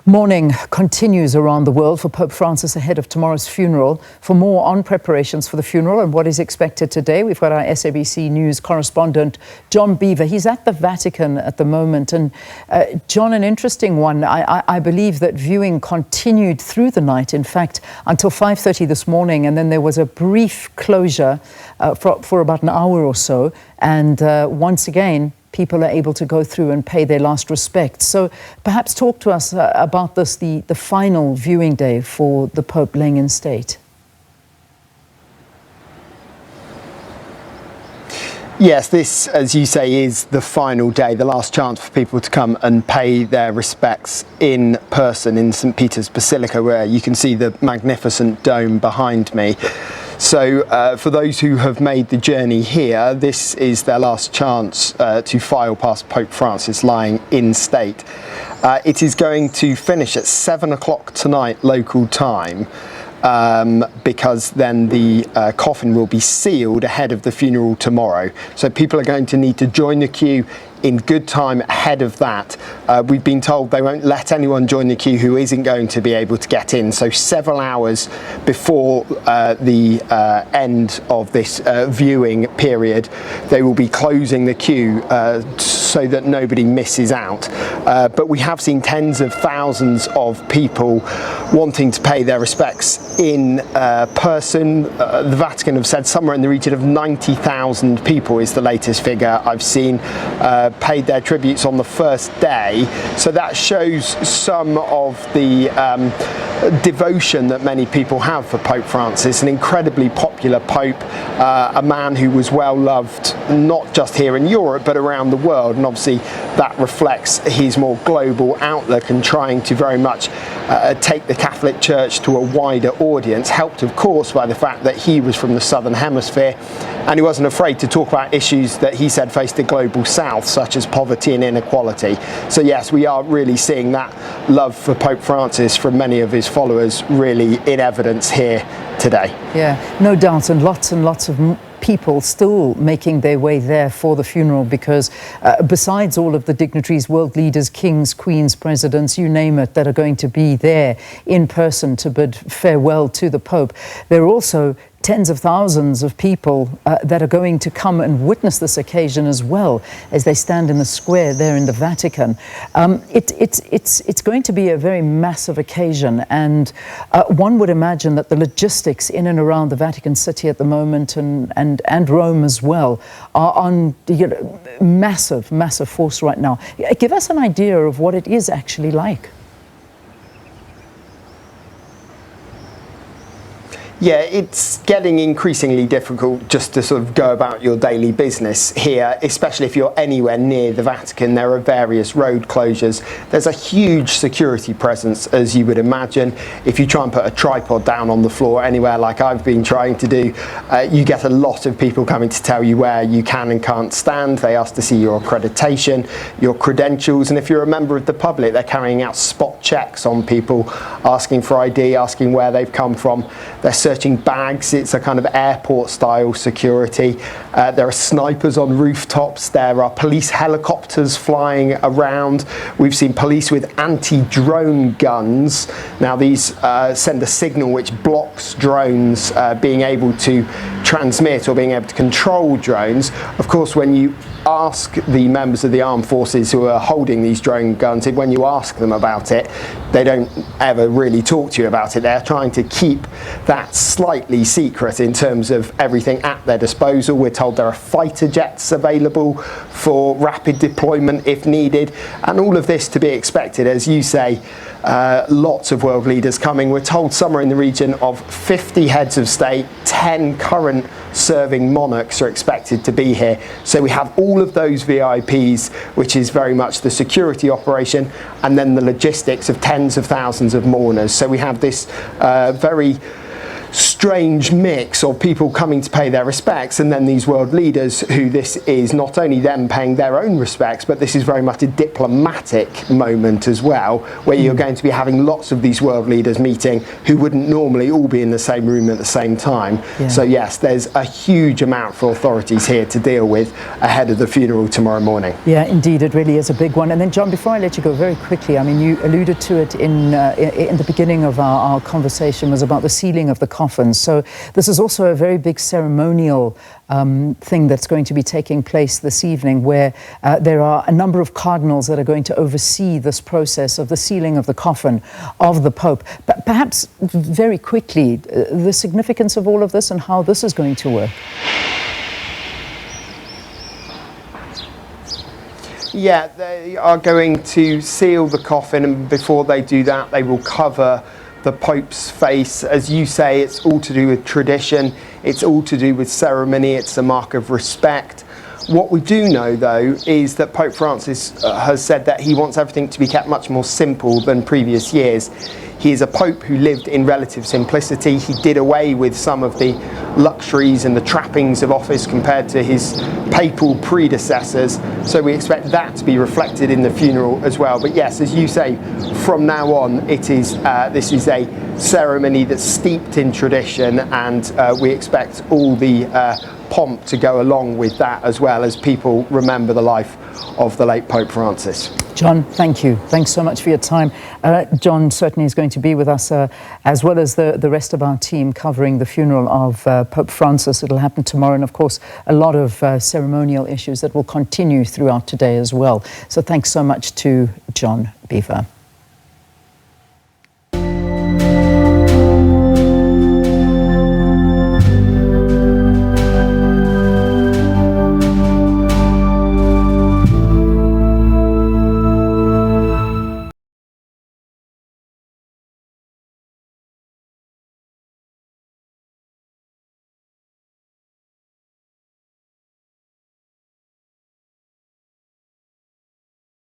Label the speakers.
Speaker 1: Mourning continues around the world for Pope Francis ahead of tomorrow's funeral. For more on preparations for the funeral and what is expected today, we've got our SABC News correspondent, John Bevir. He's at the Vatican at the moment. And John, an interesting one. I believe that viewing continued through the night, in fact, until 5:30 this morning. And then there was a brief closure for about an hour or so. And once again, people are able to go through and pay their last respects. So perhaps talk to us about this, the final viewing day for the Pope laying in state.
Speaker 2: Yes, this, as you say, is the final day, the last chance for people to come and pay their respects in person in St. Peter's Basilica, where you can see the magnificent dome behind me. So for those who have made the journey here, this is their last chance to file past Pope Francis lying in state. It is going to finish at 7 o'clock tonight local time, because then the coffin will be sealed ahead of the funeral tomorrow. So people are going to need to join the queue in good time ahead of that. We've been told they won't let anyone join the queue who isn't going to be able to get in. So several hours before the end of this viewing period, they will be closing the queue so that nobody misses out. But we have seen tens of thousands of people wanting to pay their respects in person. The Vatican have said somewhere in the region of 90,000 people is the latest figure I've seen paid their tributes on the first day. So that shows some of the devotion that many people have for Pope Francis, an incredibly popular Pope, a man who was well loved not just here in Europe but around the world, and obviously that reflects his more global outlook and trying to very much take the Catholic Church to a wider audience, helped of course by the fact that he was from the Southern Hemisphere and he wasn't afraid to talk about issues that he said faced the global South, such as poverty and inequality. So yes, we are really seeing that love for Pope Francis from many of his followers really in evidence here today.
Speaker 1: Yeah, no doubt, and lots of people still making their way there for the funeral, because besides all of the dignitaries, world leaders, kings, queens, presidents, you name it, that are going to be there in person to bid farewell to the Pope, there are also tens of thousands of people that are going to come and witness this occasion as well as they stand in the square there in the Vatican. It's going to be a very massive occasion, and one would imagine that the logistics in and around the Vatican City at the moment and Rome as well are on massive force right now. Give us an idea of what it is actually like.
Speaker 2: Yeah, it's getting increasingly difficult just to sort of go about your daily business here, especially if you're anywhere near the Vatican. There are various road closures. There's a huge security presence, as you would imagine. If you try and put a tripod down on the floor anywhere like I've been trying to do, you get a lot of people coming to tell you where you can and can't stand. They ask to see your accreditation, your credentials, and if you're a member of the public, they're carrying out spot checks on people, asking for ID, asking where they've come from. They're searching bags. It's a kind of airport style security. There are snipers on rooftops. There are police helicopters flying around. We've seen police with anti-drone guns. Now these send a signal which blocks drones being able to transmit or being able to control drones. Of course, when you ask the members of the armed forces who are holding these drone guns, when you ask them about it, they don't ever really talk to you about it. They're trying to keep that slightly secret in terms of everything at their disposal. We're told there are fighter jets available for rapid deployment if needed, and all of this to be expected, as you say. Lots of world leaders coming. We're told somewhere in the region of 50 heads of state, 10 current serving monarchs are expected to be here. So we have all of those VIPs, which is very much the security operation, and then the logistics of tens of thousands of mourners. So we have this very strange mix of people coming to pay their respects and then these world leaders who this is not only them paying their own respects, but this is very much a diplomatic moment as well, where you're going to be having lots of these world leaders meeting who wouldn't normally all be in the same room at the same time. So yes, there's a huge amount for authorities here to deal with ahead of the funeral tomorrow morning.
Speaker 1: Yeah, indeed, it really is a big one. And then, John, before I let you go, very quickly, I mean, you alluded to it in the beginning of our conversation, was about the sealing of the coffins. So this is also a very big ceremonial thing that's going to be taking place this evening, where there are a number of cardinals that are going to oversee this process of the sealing of the coffin of the Pope. But perhaps very quickly, the significance of all of this and how this is going to work.
Speaker 2: Yeah, they are going to seal the coffin, and before they do that, they will cover the Pope's face. As you say, it's all to do with tradition, it's all to do with ceremony, it's a mark of respect. What we do know, though, is that Pope Francis has said that he wants everything to be kept much more simple than previous years. He is a Pope who lived in relative simplicity. He did away with some of the luxuries and the trappings of office compared to his papal predecessors. So we expect that to be reflected in the funeral as well. But yes, as you say, from now on, it is this is a ceremony that's steeped in tradition, and we expect all the pomp to go along with that, as well as people remember the life of the late Pope Francis.
Speaker 1: John, thank you. Thanks so much for your time. John certainly is going to be with us, as well as the rest of our team, covering the funeral of Pope Francis. It'll happen tomorrow, and of course a lot of ceremonial issues that will continue throughout today as well. So thanks so much to John Bevir.